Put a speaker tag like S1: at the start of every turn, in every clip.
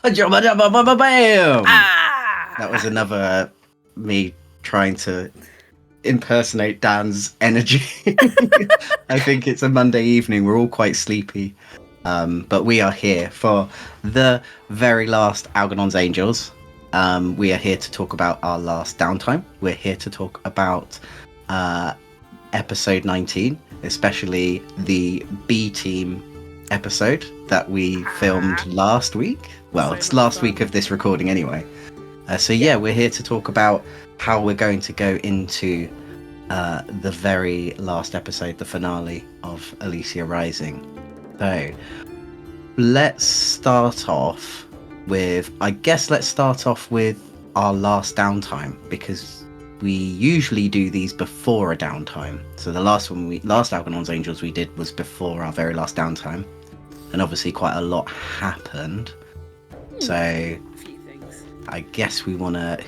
S1: Bam!
S2: Ah!
S1: That was another me trying to impersonate Dan's energy. I think it's a Monday evening. We're all quite sleepy. But we are here for the very last Algernon's Angels. We are here to talk about our last downtime. We're here to talk about episode 19, especially the B team episode that we filmed last week. Well,
S2: So
S1: it's
S2: much
S1: last
S2: fun.
S1: week of this recording anyway. So yeah, we're here to talk about how we're going to go into the very last episode, the finale of Elysia Rising. So let's start off with our last downtime, because we usually do these before a downtime. So the last Algernon's Angels we did was before our very last downtime, and obviously quite a lot happened. So
S2: A few things.
S1: I guess we want to...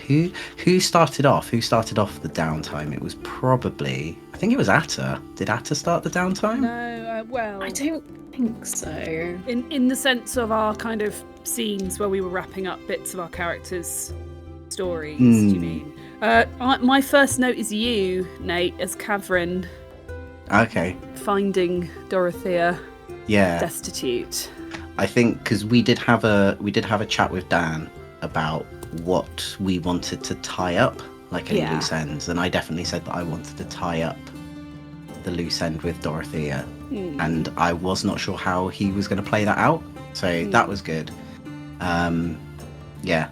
S1: Who started off? Who started off the downtime? It was probably... I think it was Atta. Did Atta start the downtime?
S2: No, well,
S3: I don't think so.
S2: in the sense of our kind of scenes where we were wrapping up bits of our characters' stories, do you mean? My first note is you, Nate, as Kavrin
S1: Okay.
S2: finding Dorothea
S1: Yeah.
S2: destitute.
S1: I think because we did have a chat with Dan about what we wanted to tie up, like any
S2: Yeah.
S1: loose ends, and I definitely said that I wanted to tie up the loose end with Dorothea, and I was not sure how he was going to play that out, so that was good. Yeah,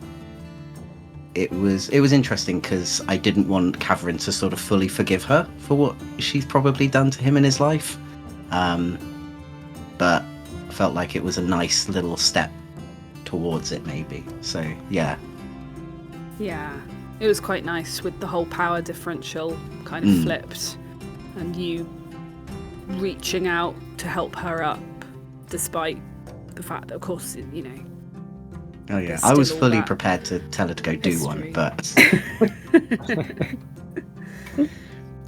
S1: it was interesting because I didn't want Kavrin to sort of fully forgive her for what she's probably done to him in his life, but felt like it was a nice little step towards it, maybe. So yeah.
S2: Yeah, it was quite nice with the whole power differential kind of flipped, and you reaching out to help her up, despite the fact that, of course, you know.
S1: Oh yeah,
S2: There's
S1: I was
S2: still all
S1: fully
S2: that
S1: prepared to tell her to go do one,
S2: history.
S1: but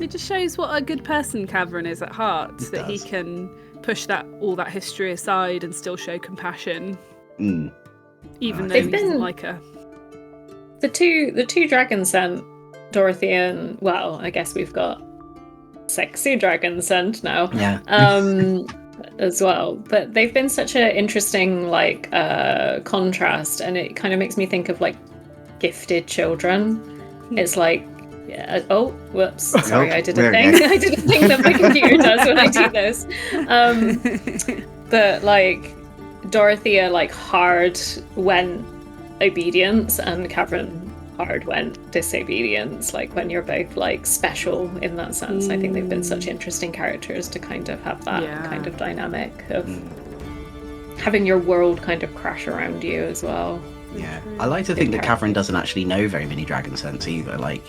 S2: It just shows what a good person Kavrin is at heart,
S1: It
S2: that he
S1: does.
S2: can push all that history aside and still show compassion, even though he
S3: They've
S2: doesn't
S3: been-
S2: like her.
S3: The two dragons sent Dorothea, and well, I guess we've got sexy dragons sent now.
S1: yeah.
S3: As well. But they've been such an interesting contrast, and it kind of makes me think of like gifted children. It's like oh, whoops! Sorry, I did a
S1: there we
S3: thing.
S1: go.
S3: I did a thing that my computer does when I do this. But like Dorothea, like hard went obedience, and Kavrin hard went disobedience. Like when you're both like special in that sense. I think they've been such interesting characters to kind of have that
S2: Yeah.
S3: kind of dynamic of having your world kind of crash around you as well.
S1: Yeah, I like to think that
S3: character.
S1: Kavrin doesn't actually know very many dragon scents either, like,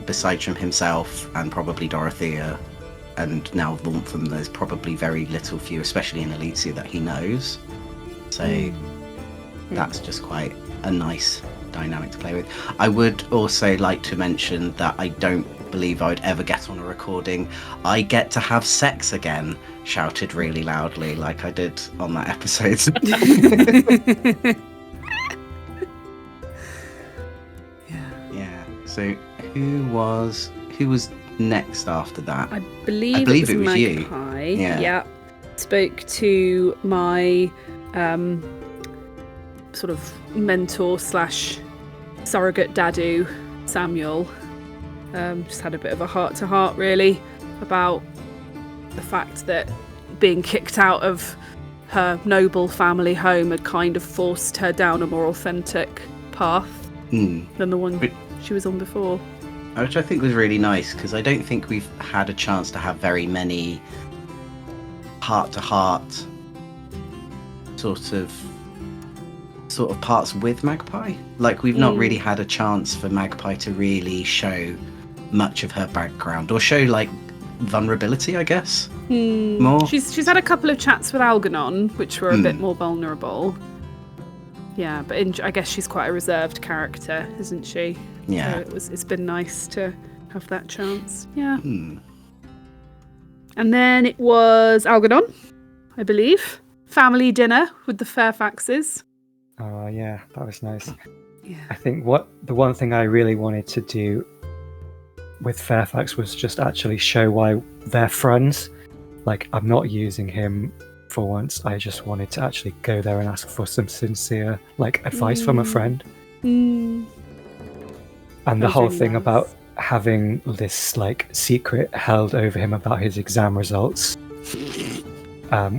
S1: besides from himself and probably Dorothea, and now Vaughn, there's probably very little few, especially in Elysia, that he knows. So that's just quite a nice dynamic to play with. I would also like to mention that I don't believe I would ever get on a recording "I get to have sex again" shouted really loudly like I did on that episode. Yeah. So who was next after that?
S2: I believe it was
S1: you.
S2: Magpie.
S1: Yeah.
S2: Spoke to my sort of mentor / surrogate dadu, Samuel. Just had a bit of a heart-to-heart, really, about the fact that being kicked out of her noble family home had kind of forced her down a more authentic path than the one she was on before.
S1: Which I think was really nice, because I don't think we've had a chance to have very many heart-to-heart sort of parts with Magpie. Like, we've not really had a chance for Magpie to really show much of her background, or show like vulnerability, I guess. More.
S2: She's had a couple of chats with Algernon, which were a bit more vulnerable. Yeah, but I guess she's quite a reserved character, isn't she?
S1: Yeah.
S2: So it's been nice to have that chance. Yeah. And then it was Algernon, I believe. Family dinner with the Fairfaxes.
S4: Oh yeah, that was nice.
S2: Yeah.
S4: I think the one thing I really wanted to do with Fairfax was just actually show why they're friends. Like, I'm not using him for once. I just wanted to actually go there and ask for some sincere, like, advice from a friend.
S2: Mm.
S4: And the
S2: That was
S4: whole
S2: really
S4: thing
S2: nice.
S4: about having this like secret held over him about his exam results,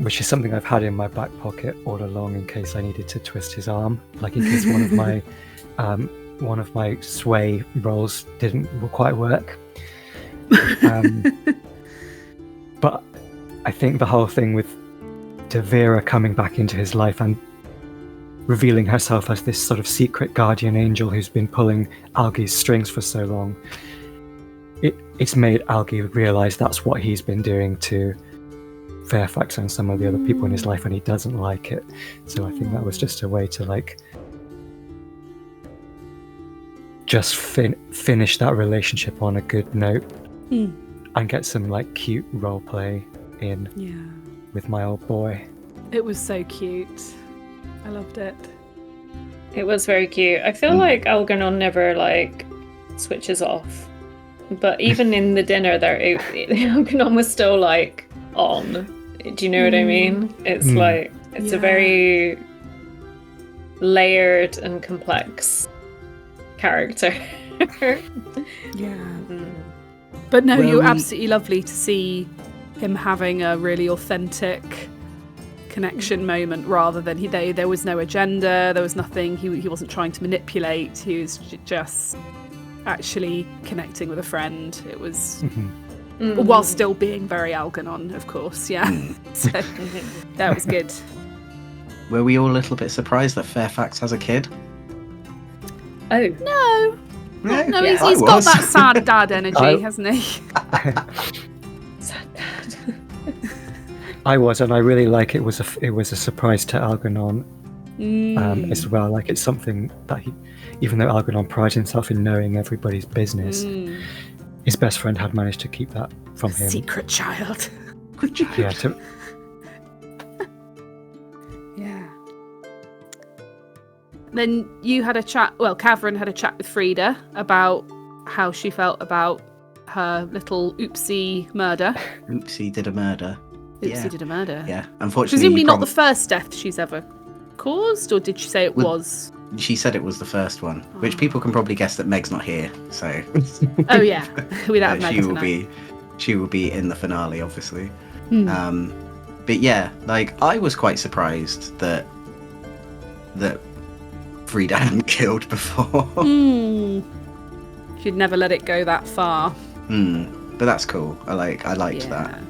S4: which is something I've had in my back pocket all along in case I needed to twist his arm, like in case one of my sway rolls didn't quite work. But I think the whole thing with Devera coming back into his life and revealing herself as this sort of secret guardian angel who's been pulling Algie's strings for so long, it's made Algie realise that's what he's been doing to Fairfax and some of the other people in his life, and he doesn't like it. So I think that was just a way to like just finish that relationship on a good note and get some like cute role play in with my old boy.
S2: It was so cute. I loved it.
S3: It was very cute. I feel like Algernon never like switches off, but even in the dinner there, Algernon was still like on. Do you know what I mean? It's like it's a very layered and complex character.
S2: But no, you're absolutely lovely to see him having a really authentic connection moment rather than there was no agenda, there was nothing, he wasn't trying to manipulate, he was just actually connecting with a friend. It was while still being very Algernon, of course. So that was good.
S1: Were we all a little bit surprised that Fairfax has a kid?
S3: Oh
S2: No,
S1: Yeah,
S2: he's
S1: I
S2: got
S1: was.
S2: that sad dad energy, hasn't he?
S3: sad dad.
S4: I was, and I really like it was a surprise to Algernon as well. Like, it's something that even though Algernon prides himself in knowing everybody's business, his best friend had managed to keep that from him.
S2: Secret child.
S4: Yeah,
S2: Yeah. Then you had a chat, Catherine had a chat with Frida about how she felt about her little oopsie murder.
S1: Oopsie did a murder.
S2: Oopsie did a murder.
S1: Yeah, unfortunately.
S2: Presumably not the first death she's ever caused, or did she say it was?
S1: She said it was the first one, which people can probably guess that Meg's not here, so.
S2: Oh yeah, we don't have Meg tonight.
S1: She will be in the finale, obviously. But yeah, like I was quite surprised that Frida hadn't killed before.
S2: She'd never let it go that far.
S1: But that's cool. I liked that.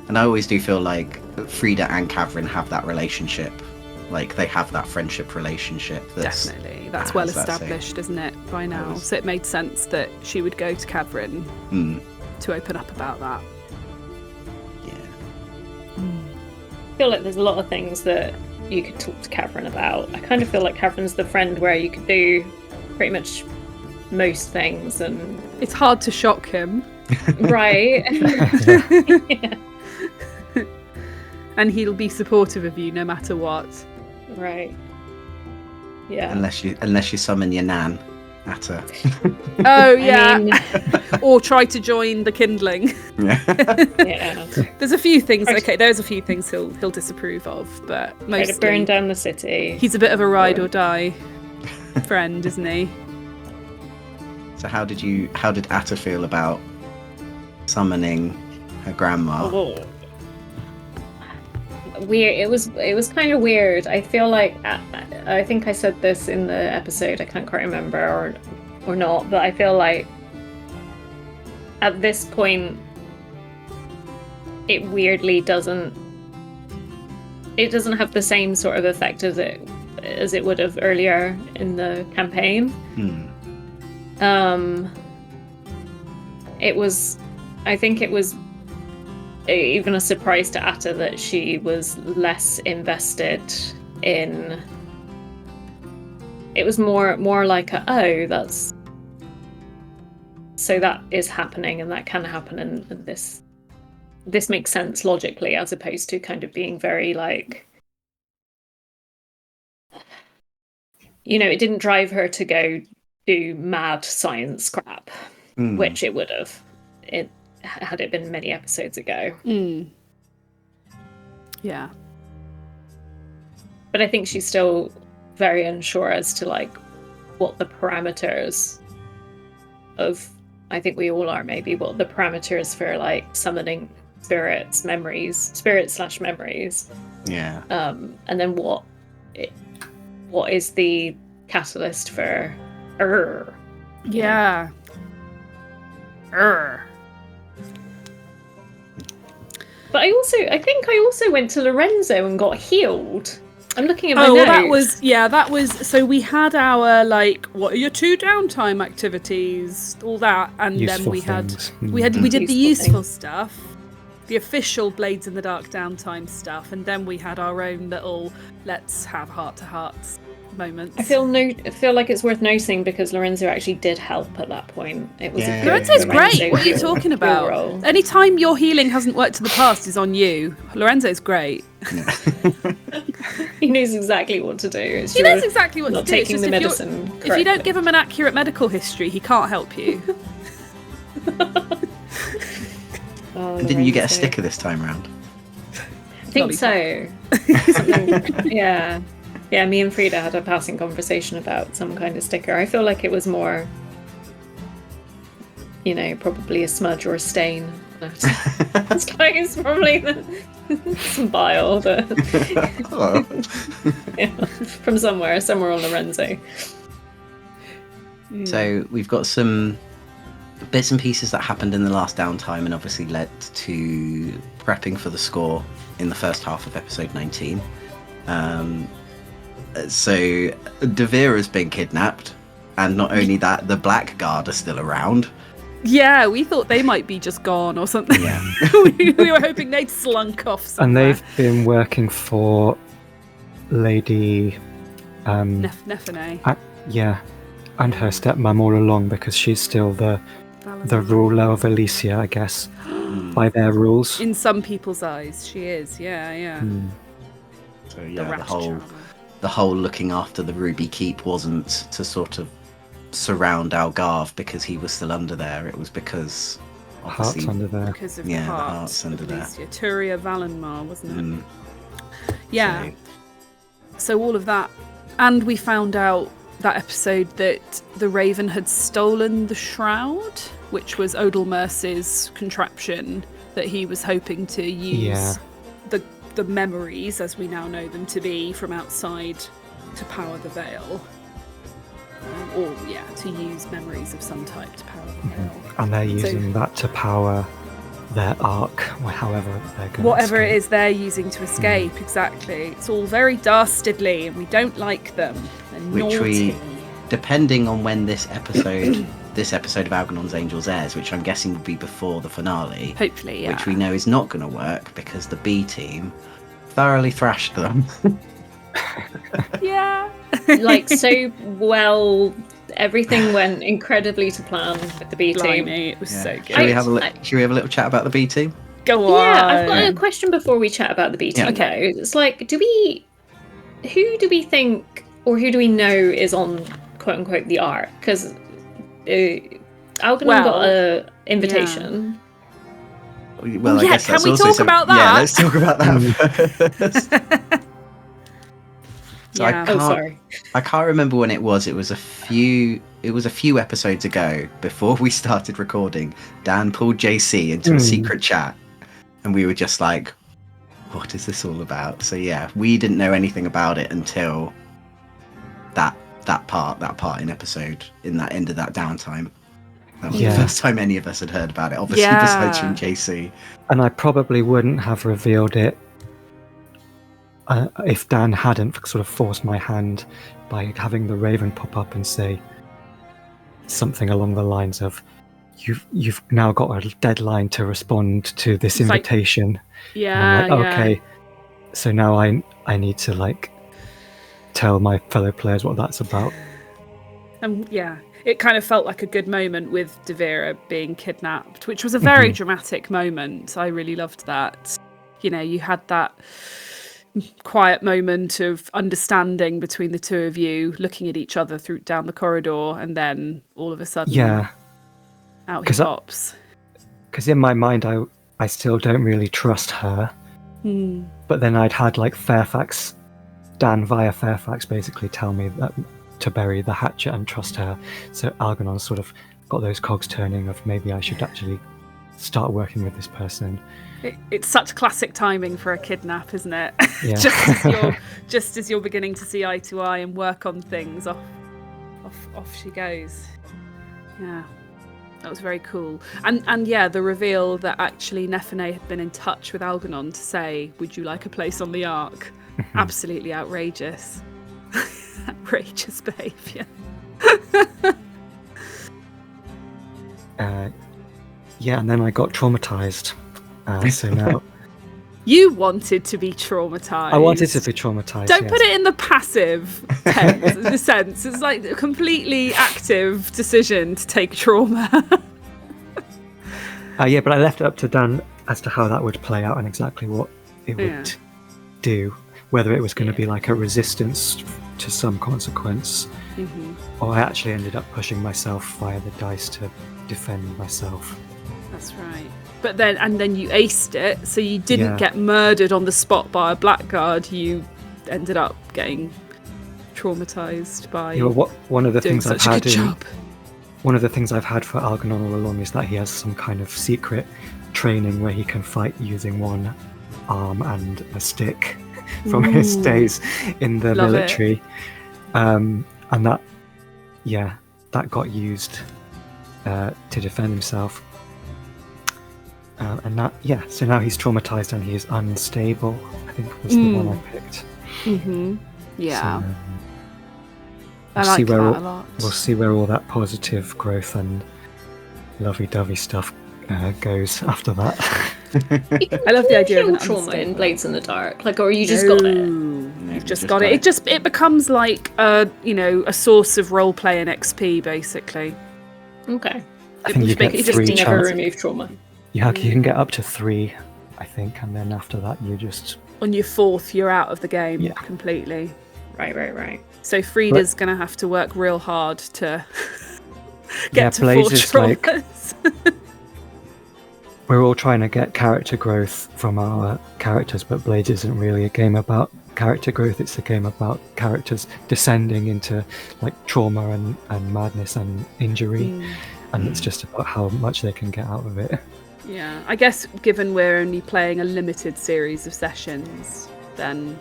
S1: And I always do feel like Frida and Catherine have that relationship. Like, they have that friendship relationship.
S2: Definitely. That's well established, isn't it, by now? So it made sense that she would go to Catherine to open up about that.
S1: Yeah.
S3: I feel like there's a lot of things that you could talk to Catherine about. I kind of feel like Catherine's the friend where you could do pretty much most things, and
S2: it's hard to shock him.
S3: Right.
S2: Yeah. And he'll be supportive of you no matter what.
S3: Right. Yeah.
S1: Unless you summon your nan at her.
S2: Oh yeah.
S3: I mean...
S2: Or try to join the kindling.
S3: Yeah.
S2: There's a few things. Okay, there's a few things he'll disapprove of, but mostly
S3: try to burn down the city.
S2: He's a bit of a ride or die friend, isn't he?
S1: So how did Atta feel about summoning her grandma?
S3: Oh. Weird. It was kind of weird. I feel like I think I said this in the episode. I can't quite remember or not, but I feel like at this point it weirdly doesn't have the same sort of effect as it would have earlier in the campaign. I think it was even a surprise to Atta that she was less invested in. It was more like that's so that is happening and that can happen, and this makes sense logically, as opposed to kind of being very like it didn't drive her to go do mad science crap, which it would have. Had it been many episodes ago.
S2: Yeah.
S3: But I think she's still very unsure as to like what the parameters of, I think we all are maybe, what the parameters for like summoning spirits / memories.
S1: Yeah.
S3: And then what is the catalyst for
S2: Yeah.
S3: But I think I also went to Lorenzo and got healed. I'm looking at my
S2: Oh, well,
S3: notes.
S2: that was, so we had our, like, what are your 2 downtime activities, all that, and
S4: Useful
S2: then we
S4: things.
S2: did the useful
S3: things.
S2: stuff, the official Blades in the Dark downtime stuff, and then we had our own little let's have heart-to-hearts moments.
S3: I feel like it's worth noting because Lorenzo actually did help at that point. It was
S1: Yeah.
S3: a good
S2: Lorenzo's
S3: Lorenzo
S2: great. What are you
S3: heal-
S2: talking
S3: heal
S2: about?
S3: roll.
S2: Anytime your healing hasn't worked in the past is on you. Lorenzo's great.
S3: He knows exactly what to do. It's
S2: He knows exactly what
S3: not
S2: to do. It's
S3: taking
S2: just
S3: the
S2: if
S3: medicine.
S2: if you don't
S3: correctly.
S2: give him an accurate medical history, he can't help you.
S3: Oh,
S1: And didn't you get a
S3: Lorenzo.
S1: sticker this time round?
S3: I think so. Something, yeah. Yeah, me and Frida had a passing conversation about some kind of sticker. I feel like it was more, probably a smudge or a stain. It's like it's probably some bile
S1: Hello.
S3: from somewhere on Lorenzo.
S1: So we've got some bits and pieces that happened in the last downtime and obviously led to prepping for the score in the first half of episode 19. So Devera's been kidnapped, and not only that, the Blackguard are still around.
S2: Yeah, we thought they might be just gone or something.
S1: Yeah.
S2: we were hoping they'd slunk off somewhere.
S4: And they've been working for Lady
S2: Nefene.
S4: yeah, and her stepmom all along because she's still the ruler of Elysia, I guess, by their rules.
S2: In some people's eyes, she is. Yeah.
S1: So
S2: The
S1: yeah,
S2: rat charmer.
S1: the whole looking after the Ruby Keep wasn't to sort of surround Algarve because he was still under there. It was because
S4: Hearts
S1: obviously
S4: under there.
S2: Because of
S1: Yeah,
S2: the
S1: the
S2: heart
S1: heart's under
S2: of
S1: there.
S2: Elysia. Turia Valenmar, wasn't it?
S1: Mm,
S2: Yeah.
S1: so-
S2: So all of that. And we found out that episode that the Raven had stolen the shroud, which was Odalmerce's contraption that he was hoping to use
S4: Yeah.
S2: the memories, as we now know them to be, from outside to power the veil. Or, to use memories of some type to power the veil.
S4: And they're
S2: So-
S4: using that to power their arc, or however they're going
S2: Whatever it is they're using to escape, exactly. It's all very dastardly and we don't like them. They're
S1: Which
S2: naughty.
S1: depending on when this episode of Algernon's Angels airs, which I'm guessing will be before the finale,
S2: Hopefully, yeah.
S1: which we know is not going to work because the B team thoroughly thrashed them.
S2: Yeah.
S3: Like so well, everything went incredibly to plan with the B team.
S2: Blimey, it was so good.
S1: Should we have a little chat about the B team?
S2: Go on.
S3: Yeah, I've got a question before we chat about the B team.
S2: Yeah.
S3: Okay, it's like, who do we think, or who do we know is on quote unquote the arc? Because Algernon got a invitation.
S1: Well, I
S2: yeah,
S1: guess
S2: can
S1: that's
S2: we
S1: also
S2: talk
S1: some-
S2: about
S1: Yeah,
S2: that?
S1: let's talk about that first. So
S2: Yeah.
S3: Oh, sorry.
S1: I can't remember when it was. It was a few episodes ago before we started recording. Dan pulled JC into a secret chat, and we were just like, "What is this all about?" So yeah, we didn't know anything about it until that part in that end of that downtime. That was
S4: Yeah.
S1: the first time any of us had heard about it. Obviously,
S2: Yeah.
S1: besides from JC.
S4: And I probably wouldn't have revealed it if Dan hadn't sort of forced my hand by having the Raven pop up and say something along the lines of, "You've now got a deadline to respond to this
S2: It's like-
S4: invitation."
S2: Yeah,
S4: And I'm like,
S2: yeah.
S4: okay, so now I need to like tell my fellow players what that's about.
S2: Yeah, it kind of felt like a good moment with Devera being kidnapped, which was a very dramatic moment. I really loved that. You had that quiet moment of understanding between the two of you, looking at each other down the corridor, and then all of a sudden, out he pops.
S4: Because in my mind, I still don't really trust her. But then I'd had like Dan via Fairfax basically tell me that to bury the hatchet and trust her. So Algernon sort of got those cogs turning of maybe I should actually start working with this person.
S2: It's such classic timing for a kidnap, isn't it?
S4: Yeah.
S2: just as you're beginning to see eye to eye and work on things, off she goes. Yeah, that was very cool. And yeah, the reveal that actually Nephene had been in touch with Algernon to say, "Would you like a place on the Ark?" Absolutely outrageous. Outrageous behaviour.
S4: Yeah, and then I got traumatized. So now
S2: you wanted to be traumatized.
S4: I wanted to be traumatized.
S2: Don't put it in the passive tense, in the sense. It's like a completely active decision to take trauma.
S4: Yeah, but I left it up to Dan as to how that would play out and exactly what it would do. Whether it was going to be like a resistance to some consequence, or I actually ended up pushing myself via the dice to defend myself.
S2: That's right. But then you aced it, so you didn't get murdered on the spot by a blackguard. You ended up getting traumatized by
S4: one of the
S2: doing
S4: things
S2: such
S4: I've
S2: a good
S4: had
S2: job.
S4: One of the things I've had for Algernon all along is that he has some kind of secret training where he can fight using one arm and a stick from his days in the military. And that got used to defend himself. So now he's traumatized and he is unstable, I think was the one I picked.
S2: Yeah.
S4: So,
S2: I like that a lot.
S4: We'll see where all that positive growth and lovey-dovey stuff goes after that.
S2: I love the idea of an
S3: trauma in Blades in the Dark, or you just got it.
S2: You've just got it. It becomes like a source of role play and XP, basically.
S3: Okay.
S4: I think you get
S3: just
S4: 3
S3: never
S4: chances.
S3: remove trauma.
S4: You can get up to 3, I think, and then after that you just...
S2: On your 4th, you're out of the game completely.
S3: Right.
S2: So Frida's going to have to work real hard to get to
S4: Blaze
S2: 4
S4: is
S2: traumas.
S4: We're all trying to get character growth from our characters, but Blades isn't really a game about character growth. It's a game about characters descending into like trauma and madness and injury, and it's just about how much they can get out of it.
S2: Yeah, I guess given we're only playing a limited series of sessions, then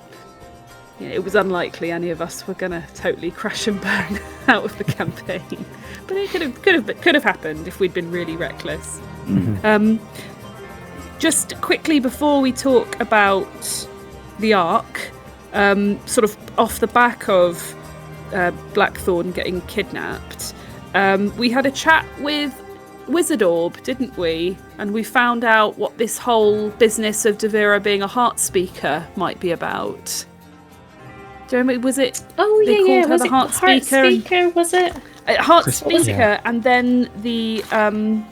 S2: it was unlikely any of us were going to totally crash and burn out of the campaign. But it could have happened if we'd been really reckless. Just quickly before we talk about the Ark, sort of off the back of Blackthorn getting kidnapped, we had a chat with Wizard Orb, didn't we? And we found out what this whole business of Devira being a heart speaker might be about. Do you remember, was it?
S3: Oh,
S2: they called her
S3: was
S2: the
S3: it
S2: Heart Speaker?
S3: Was it?
S2: Heart Speaker, and then the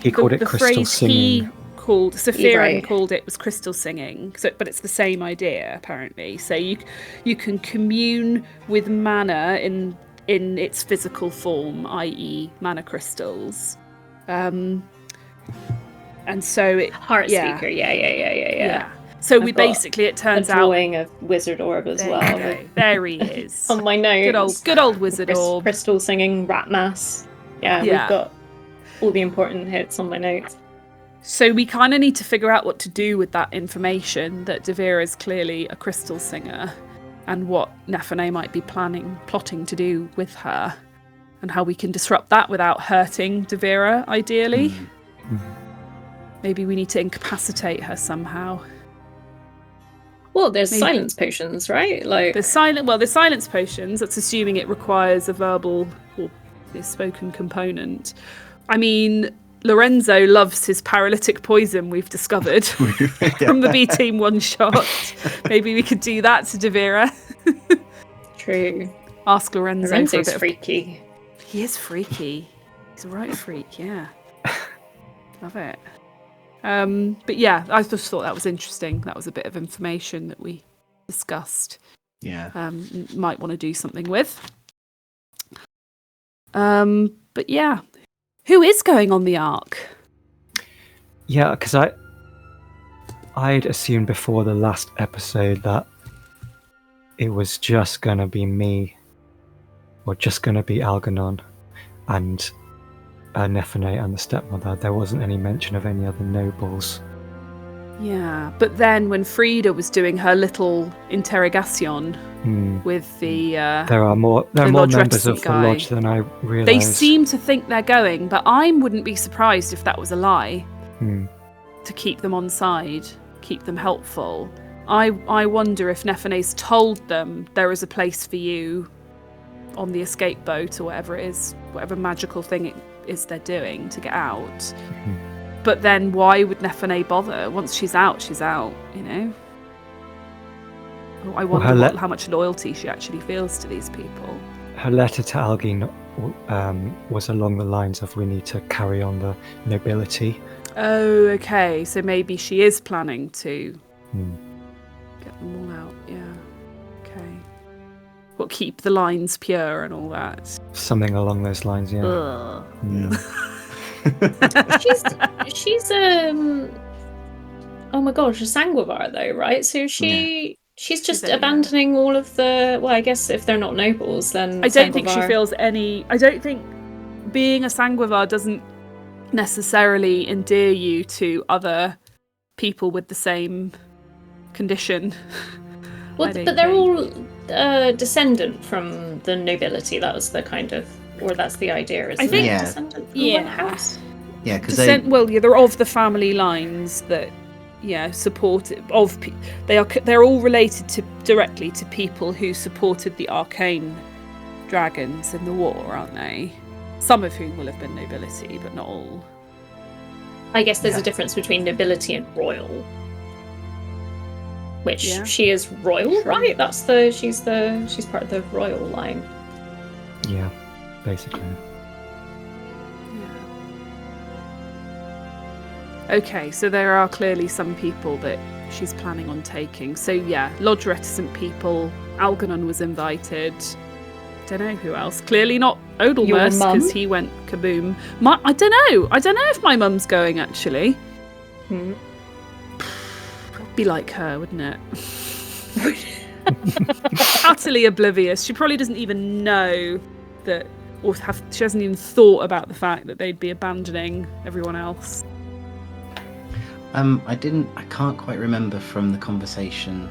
S4: he called it
S2: the
S4: crystal
S2: phrase
S4: singing.
S2: he called Sephirin
S3: Right.
S2: called it was crystal singing. So, but it's the same idea apparently. So you can commune with mana in its physical form, i.e., mana crystals. And so it
S3: Heart Speaker. Yeah.
S2: So it
S3: A
S2: turns out
S3: drawing of Wizard Orb as well.
S2: there you go. There he is.
S3: On my notes.
S2: Good old Wizard Orb.
S3: Crystal singing rat mass. Yeah,
S2: Yeah.
S3: we've got all the important hits on my notes.
S2: So we kind of need to figure out what to do with that information that Devira is clearly a crystal singer, and what Nephene might be plotting to do with her, and how we can disrupt that without hurting Devira, ideally. Maybe we need to incapacitate her somehow.
S3: Well, there's
S2: Maybe.
S3: silence potions, right?
S2: There's silence potions. That's assuming it requires a verbal or a spoken component. I mean, Lorenzo loves his paralytic poison, we've discovered, from the B-Team one-shot. Maybe we could do that to Devira.
S3: True.
S2: Ask Lorenzo
S3: Lorenzo's
S2: for a bit
S3: freaky.
S2: He is freaky. He's a right freak, yeah. Love it. But yeah, I just thought that was interesting. That was a bit of information that we discussed.
S1: Yeah.
S2: Might want to do something with. But yeah, who is going on the Ark?
S4: Yeah, because I'd assumed before the last episode that it was just gonna be me, or just gonna be Algernon, and Nephene and the stepmother. There wasn't any mention of any other nobles.
S2: Yeah, but then when Frida was doing her little interrogation with the
S4: There are more
S2: lodge
S4: members of
S2: reticent
S4: the
S2: guy,
S4: lodge than I realised.
S2: they seem to think they're going, but I wouldn't be surprised if that was a lie to keep them on side, keep them helpful. I wonder if Nephene's told them there is a place for you on the escape boat or whatever it is, whatever magical thing it is they're doing to get out. But then why would Nephene bother? Once she's out, you know? I wonder how much loyalty she actually feels to these people.
S4: Her letter to Algin was along the lines of, we need to carry on the nobility.
S2: Oh, okay. So maybe she is planning to get them all out. Yeah. Okay. What, keep the lines pure and all that?
S4: Something along those lines, yeah.
S2: Ugh.
S3: she's oh my gosh, a Sanguivar though, right? So she's just abandoning all of the, well, I guess if they're not nobles, then
S2: I don't think she feels any. I don't think being a Sanguivar doesn't necessarily endear you to other people with the same condition.
S3: Well, but they're all descendant from the nobility. That was the kind of, or that's the idea, isn't it?
S1: Yeah.
S3: Descendant from one house.
S1: Yeah, because
S2: they're of the family lines that, supported they're all related directly to people who supported the arcane dragons in the war, aren't they? Some of whom will have been nobility, but not all.
S3: I guess there's a difference between nobility and royal. Which she is royal, right? She's part of the royal line.
S4: Yeah, basically.
S2: Okay, so there are clearly some people that she's planning on taking. So yeah, lodge reticent people. Algernon was invited. Don't know who else. Clearly not Odelmus, because he went kaboom. I don't know. I don't know if my mum's going, actually. Be like her, wouldn't it? Utterly oblivious. She probably doesn't even know that, she hasn't even thought about the fact that they'd be abandoning everyone else.
S1: I can't quite remember from the conversation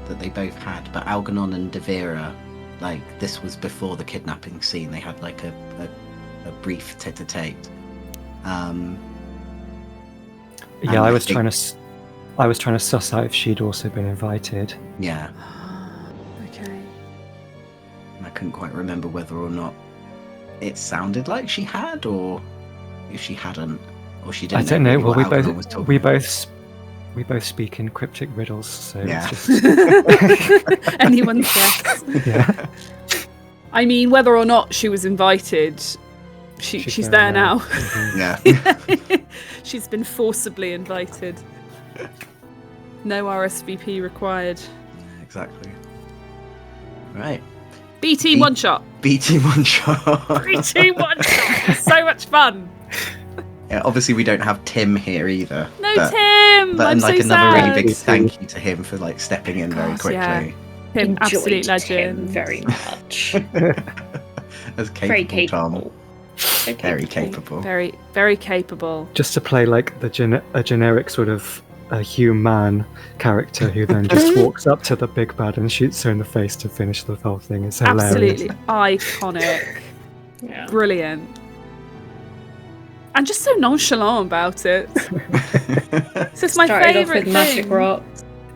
S1: that they both had, but Algernon and Devera, like, this was before the kidnapping scene. They had like a brief tete-a-tete.
S4: Yeah, I was trying to suss out if she'd also been invited.
S1: Yeah.
S2: Okay.
S1: I couldn't quite remember whether or not it sounded like she had, or if she hadn't, or she didn't.
S4: I don't know. Well, we both speak in cryptic riddles, so
S1: yeah.
S4: It's just...
S2: Anyone's guess.
S4: Yeah.
S2: I mean, whether or not she was invited, she's there now.
S1: Mm-hmm. Yeah.
S2: She's been forcibly invited. No RSVP required.
S1: Exactly. Right.
S2: B team one shot.
S1: B team one shot.
S2: B team one shot. So much fun.
S1: Yeah, obviously we don't have Tim here either.
S2: No, Tim.
S1: But
S2: I'm
S1: like
S2: so
S1: another
S2: sad.
S1: really big thank you to him for like stepping in very quickly.
S2: Yeah. Tim, absolute legend.
S3: Tim very much.
S1: As capable,
S3: Very capable.
S1: Tom. Very capable.
S2: Very, very capable.
S4: Just to play like a generic sort of a human character who then just walks up to the big bad and shoots her in the face to finish the whole thing. It's hilarious.
S2: Absolutely iconic.
S3: Yeah.
S2: Brilliant. And just so nonchalant about it. It's just my
S3: Started off
S2: favourite
S3: with magic rock.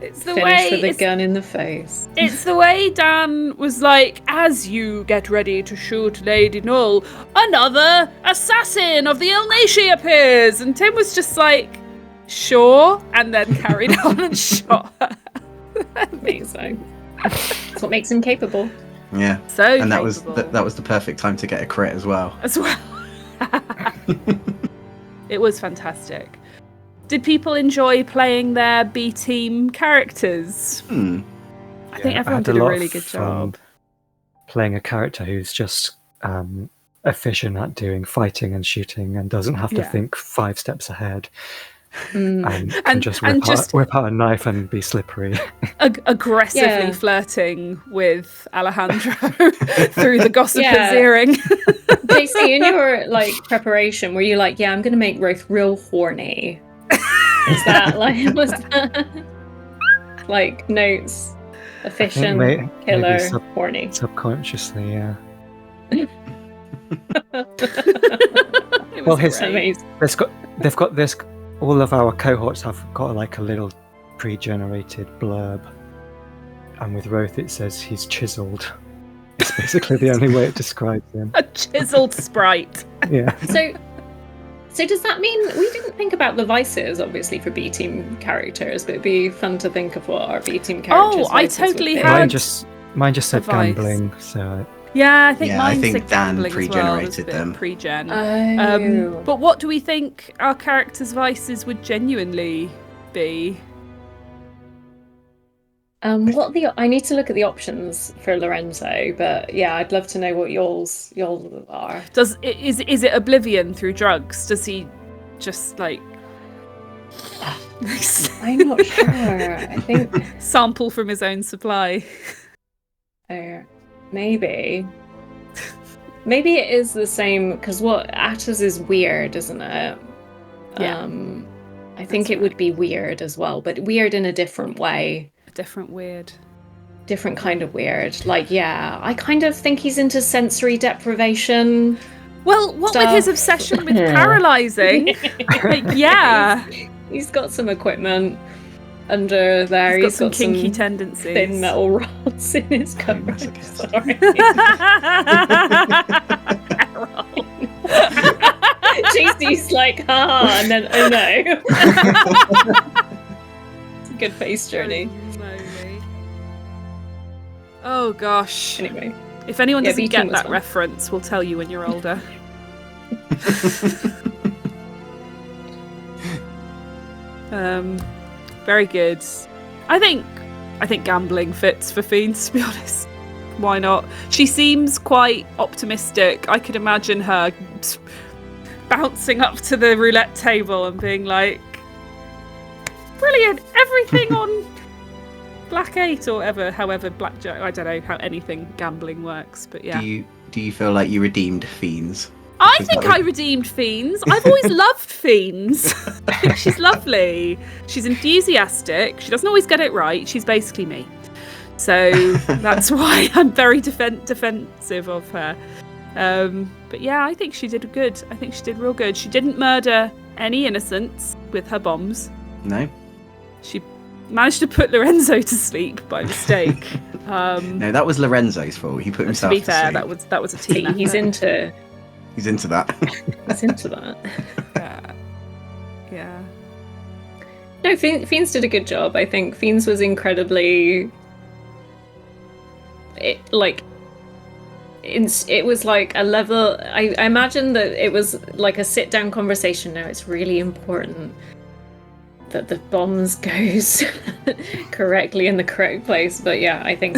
S2: It's the
S3: Finished
S2: way
S3: with a gun in the face.
S2: It's the way Dan was like, as you get ready to shoot Lady Null, another assassin of the Elysia appears. And Tim was just like, sure, and then carried on and shot her.
S3: Amazing. That's what makes him capable.
S1: Yeah.
S2: So
S1: and that
S2: capable.
S1: that was the perfect time to get a crit as well.
S2: It was fantastic. Did people enjoy playing their B team characters? I think
S4: Yeah,
S2: everyone
S4: had
S2: did a
S4: lot
S2: really
S4: of
S2: good
S4: fun
S2: job.
S4: playing a character who's just efficient at doing fighting and shooting and doesn't have to
S2: Yeah.
S4: think 5 steps ahead
S3: Mm.
S4: and can
S2: And-
S4: just
S2: and
S4: whip out a knife and be slippery.
S2: Aggressively
S3: Yeah.
S2: flirting with Alejandro through the gossiper's
S3: Yeah.
S2: earring.
S3: JC, in your like preparation, were you like, yeah, I'm gonna make Ruth real horny? Was that like notes? Efficient,
S4: maybe
S3: killer,
S4: sub-
S3: horny.
S4: Subconsciously, yeah.
S2: It
S4: Well,
S2: was
S4: his-
S2: great.
S3: Amazing.
S4: They've got this. All of our cohorts have got like a little pre-generated blurb, and with Roth it says he's chiseled. It's basically the only way it describes him.
S2: A chiseled sprite.
S4: Yeah.
S3: So does that mean we didn't think about the vices, obviously, for B team characters, but it'd be fun to think of what our B team characters.
S2: I
S3: vices would
S2: totally
S3: be.
S2: had-
S4: Mine just said
S2: advice.
S4: gambling. So
S2: Yeah, I think
S1: Yeah, I
S2: mine
S1: think
S2: said
S1: Dan
S2: gambling as well.
S1: pre-generated
S2: There's a bit
S1: them.
S2: Pre-gen.
S3: Oh.
S2: But what do we think our characters' vices would genuinely be?
S3: I need to look at the options for Lorenzo, but yeah, I'd love to know what y'all's are.
S2: Is it oblivion through drugs? Does he just like
S3: I'm not sure. I think
S2: sample from his own supply?
S3: maybe it is the same because what Attas is weird, isn't it?
S2: Yeah.
S3: I think it would be weird as well, but weird in a different way.
S2: A different weird.
S3: Different kind of weird. Like, yeah, I kind of think he's into sensory deprivation.
S2: Well, what with
S3: Stuff.
S2: his obsession with paralysing? Like, yeah.
S3: He's got some equipment under there.
S2: He's got some kinky tendencies.
S3: thin metal rods in his cover. Sorry. JC's like, and then, oh no. It's a good face journey.
S2: Holy moly. Oh gosh.
S3: Anyway.
S2: If anyone
S3: Yeah,
S2: doesn't
S3: B-Team
S2: get
S3: was
S2: that
S3: fun.
S2: reference, we'll tell you when you're older. Very good. I think gambling fits for Fiends, to be honest. Why not? She seems quite optimistic. I could imagine her bouncing up to the roulette table and being like, brilliant, everything on Black 8 or however Blackjack, I don't know how anything gambling works, but yeah.
S1: Do you feel like you redeemed Fiends?
S2: I
S1: Is
S2: think
S1: that-
S2: I redeemed Fiends. I've always loved Fiends. I think she's lovely. She's enthusiastic. She doesn't always get it right. She's basically me. So that's why I'm very defensive of her. But yeah, I think she did good. I think she did real good. She didn't murder any innocents with her bombs.
S1: No?
S2: She managed to put Lorenzo to sleep by mistake.
S1: No, that was Lorenzo's fault. He put
S2: To
S1: himself
S2: be
S1: to
S2: fair,
S1: sleep.
S2: that was a team.
S3: He's into
S1: He's into that.
S2: Yeah. Yeah.
S3: No, Fiends did a good job. I think Fiends was incredibly. It was like a level. I imagine that it was like a sit-down conversation. No, it's really important that the bombs goes correctly in the correct place. But yeah, I think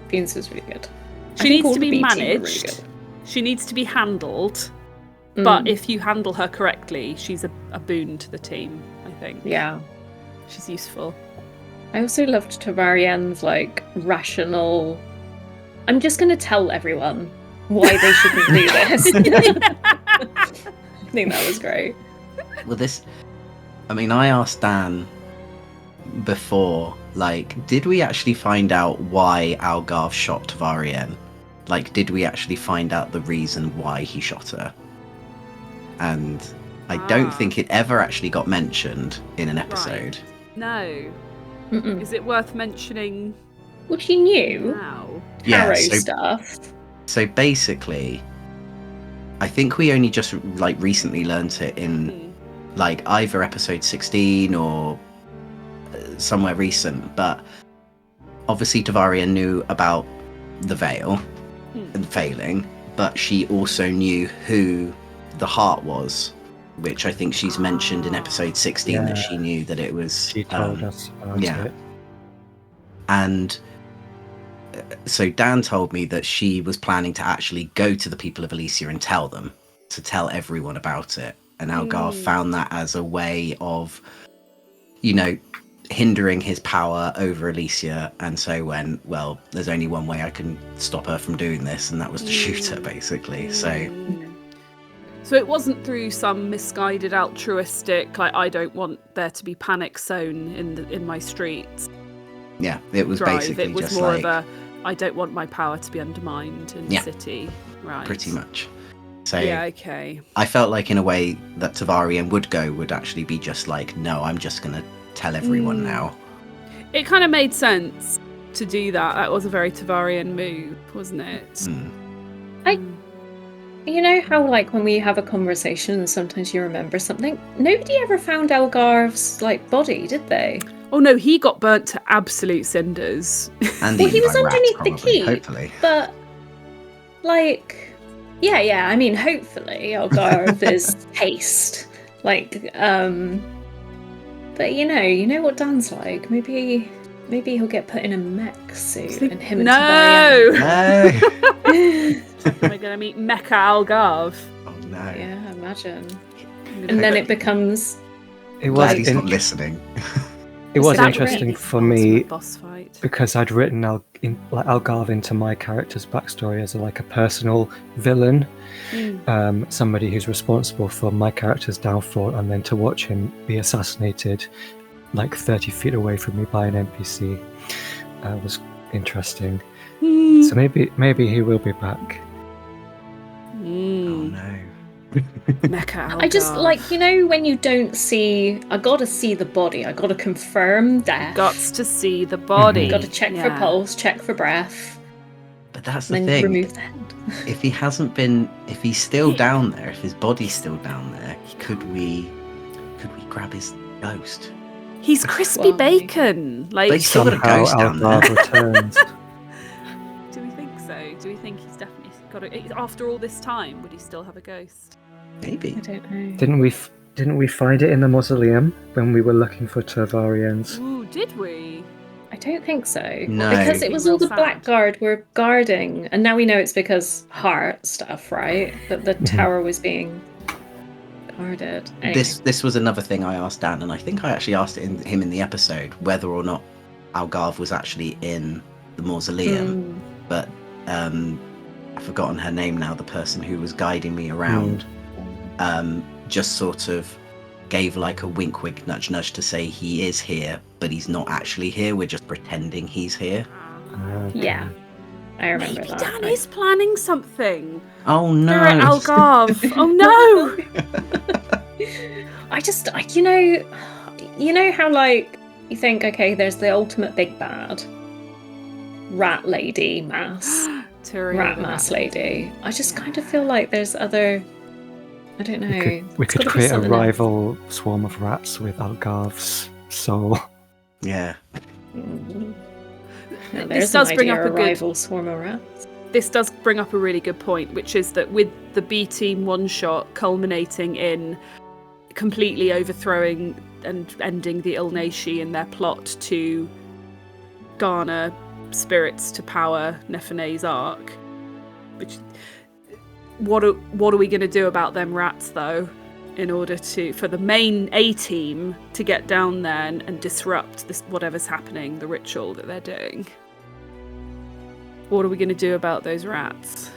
S3: Fiends was really good. I
S2: She
S3: think
S2: needs
S3: all
S2: to
S3: the
S2: be
S3: B team were really
S2: managed.
S3: good.
S2: She needs to be handled.
S3: Mm.
S2: But if you handle her correctly, she's a boon to the team, I think.
S3: Yeah.
S2: She's useful.
S3: I also loved Tavarian's like rational. I'm just going to tell everyone why they shouldn't do this. I think that was great.
S1: Well, I asked Dan before, like, did we actually find out why Algarve shot Tavarian? Like, did we actually find out the reason why he shot her? And I don't think it ever actually got mentioned in an episode.
S2: No.
S3: Mm-mm.
S2: Is it worth mentioning
S3: Well, she knew
S2: now?
S1: Yeah,
S3: Harrow
S1: so-
S3: stuff.
S1: So basically, I think we only just like recently learnt it in like either episode 16 or somewhere recent, but obviously Tavarian knew about the veil and failing, but she also knew who the heart was, which I think she's mentioned in episode 16 that she knew that it was
S4: She told us about
S1: yeah.
S4: it.
S1: And so Dan told me that she was planning to actually go to the people of Elysia and tell everyone about it. And Algarve found that as a way of, hindering his power over Elysia. And so went, well, there's only one way I can stop her from doing this, and that was to shoot her, basically. So
S2: it wasn't through some misguided altruistic, like, I don't want there to be panic sown in my streets.
S1: Yeah, it was
S2: drive.
S1: basically
S2: It was
S1: just
S2: more
S1: like,
S2: of a, I don't want my power to be undermined in the city. Right.
S1: Pretty much. So
S2: yeah, okay.
S1: I felt like in a way that Tavarian would actually be just like, no, I'm just going to tell everyone now.
S2: It kind of made sense to do that. That was a very Tavarian move, wasn't it?
S3: You know how, like, when we have a conversation and sometimes you remember something? Nobody ever found Algarve's, like, body, did they?
S2: Oh no, he got burnt to absolute cinders.
S1: And
S3: Well, he
S1: eaten
S3: was
S1: by rats,
S3: underneath the
S1: probably,
S3: keep,
S1: hopefully.
S3: but, like, yeah, I mean, hopefully Algarve is haste. Like, but you know what Dan's like. Maybe he'll get put in a mech suit and him and
S2: No!
S1: No!
S2: Am I going to meet Mecha Algarve?
S1: Oh no.
S3: Yeah, imagine. And then it becomes...
S4: It was
S1: Glad he's not listening.
S4: It was
S2: That
S4: interesting
S2: really
S4: for
S2: was
S4: me
S2: my boss fight.
S4: because I'd written Algarve into my character's backstory as a personal villain, somebody who's responsible for my character's downfall, and then to watch him be assassinated like 30 feet away from me by an NPC was interesting. So maybe he will be back.
S1: Oh no.
S2: Mecha Algarve.
S3: I just, like, when you don't see... I gotta see the body. I gotta confirm death.
S2: Gots to see the body.
S3: Gotta check for pulse, check for breath.
S1: But that's the
S3: Then
S1: thing.
S3: remove the head.
S1: If he's still down there, if his body's still down there, could we grab his ghost?
S2: He's crispy
S3: Why?
S2: bacon. Like,
S1: But he's still got a
S4: Somehow
S1: ghost down there.
S4: Algarve returns.
S2: do we think so? Do we think he's definitely got it? After all this time, would he still have a ghost?
S1: Maybe.
S3: I don't know.
S4: Didn't we find it in the mausoleum when we were looking for Tavarians?
S2: Ooh, did we?
S3: I don't think so.
S1: No.
S3: Because it was all
S2: Real
S3: the
S2: sad.
S3: Blackguard were guarding. And now we know it's because heart stuff, right? That the tower was being guarded. Anyway.
S1: This was another thing I asked Dan, and I think I actually asked him in the episode whether or not Algarve was actually in the mausoleum. But I've forgotten her name now, the person who was guiding me around. Just sort of gave like a wink nudge to say he is here, but he's not actually here, we're just pretending he's here.
S3: Yeah. I remember
S2: Maybe
S3: that.
S2: Dan is planning something.
S1: Oh no.
S2: They're at Algarve. Oh no!
S3: You know how, like, you think, okay, there's the ultimate big bad, rat lady mass,
S2: Tyrion
S3: rat
S2: and
S3: mass
S2: that.
S3: lady. I just kind of feel like there's other, I don't know.
S4: We
S3: It's
S4: could
S3: gotta be
S4: create a
S3: something else.
S4: rival swarm of rats with Algarve's soul.
S1: Yeah.
S3: No,
S2: This
S3: there's
S2: does
S3: an
S2: bring
S3: idea,
S2: up a
S3: a
S2: good-
S3: rival swarm of rats.
S2: This does bring up a really good point, which is that with the B team one shot culminating in completely overthrowing and ending the Ilnashi in their plot to garner spirits to power Nephine's arc. Which, what are we going to do about them rats though? In order for the main A team to get down there and disrupt this whatever's happening, the ritual that they're doing. What are we going to do about those rats?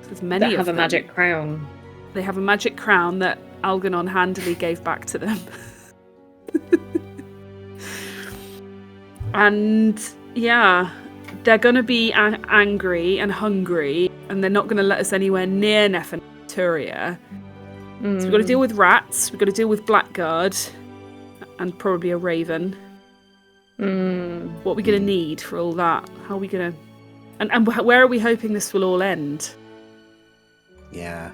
S2: There's many
S3: That
S2: of
S3: have a
S2: them.
S3: magic crown.
S2: They have a magic crown that Algernon handily gave back to them. And yeah, they're going to be angry and hungry, and they're not going to let us anywhere near Neferturia. So we've got to deal with rats, we've got to deal with Blackguard, and probably a raven. What are we going to need for all that? How are we going to... And where are we hoping this will all end?
S1: Yeah.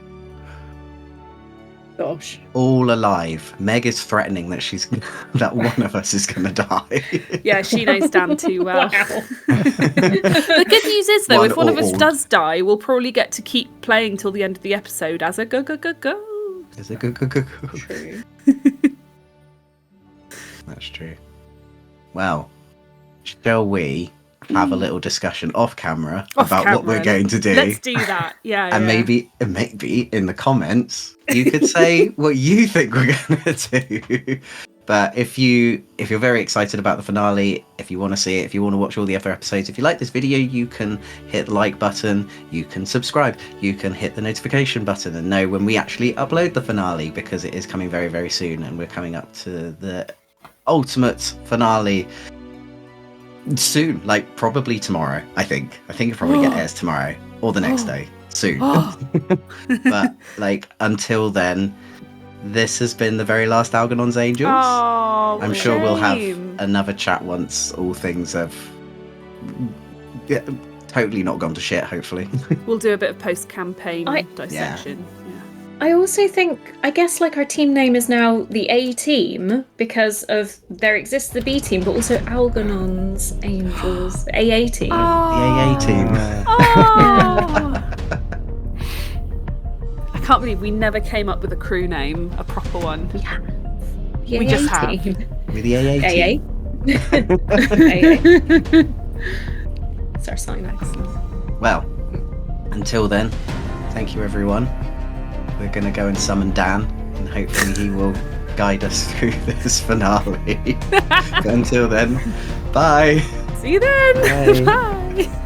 S3: Gosh.
S1: All alive. Meg is threatening that that one of us is gonna die.
S2: Yeah, she knows Dan too well.
S3: Wow.
S2: The good news is, though,
S1: One
S2: if one of
S1: or
S2: us
S1: all.
S2: does die, we'll probably get to keep playing till the end of the episode as a go.
S1: Is it good?
S3: True.
S1: That's true. Well, shall we have a little discussion off camera
S2: Off
S1: about what we're
S2: camera.
S1: going to do?
S2: Let's do that. Yeah.
S1: And
S2: yeah.
S1: maybe in the comments you could say what you think we're going to do. But if you're very excited about the finale, if you want to see it, if you want to watch all the other episodes, if you like this video, you can hit the like button, you can subscribe, you can hit the notification button and know when we actually upload the finale, because it is coming very, very soon, and we're coming up to the ultimate finale soon, like probably tomorrow. I think it probably airs tomorrow or the next day soon. But like until then, this has been the very last Algernon's Angels.
S2: Oh,
S1: I'm sure we'll have another chat once all things have totally not gone to shit, hopefully.
S2: We'll do a bit of post-campaign dissection. Yeah.
S3: I also think, I guess, like, our team name is now the A team because of there exists the B team, but also Algernon's Angels, the AA team.
S1: The AA team.
S2: Oh. I can't believe we never came up with a crew name, a proper one.
S3: Yeah.
S2: We just have.
S1: With the AA team.
S3: AA. It's our sign.
S2: Excellent.
S1: Well, until then, thank you everyone. We're going to go and summon Dan, and hopefully he will guide us through this finale. But until then, bye.
S2: See you then.
S1: Bye.
S2: Bye.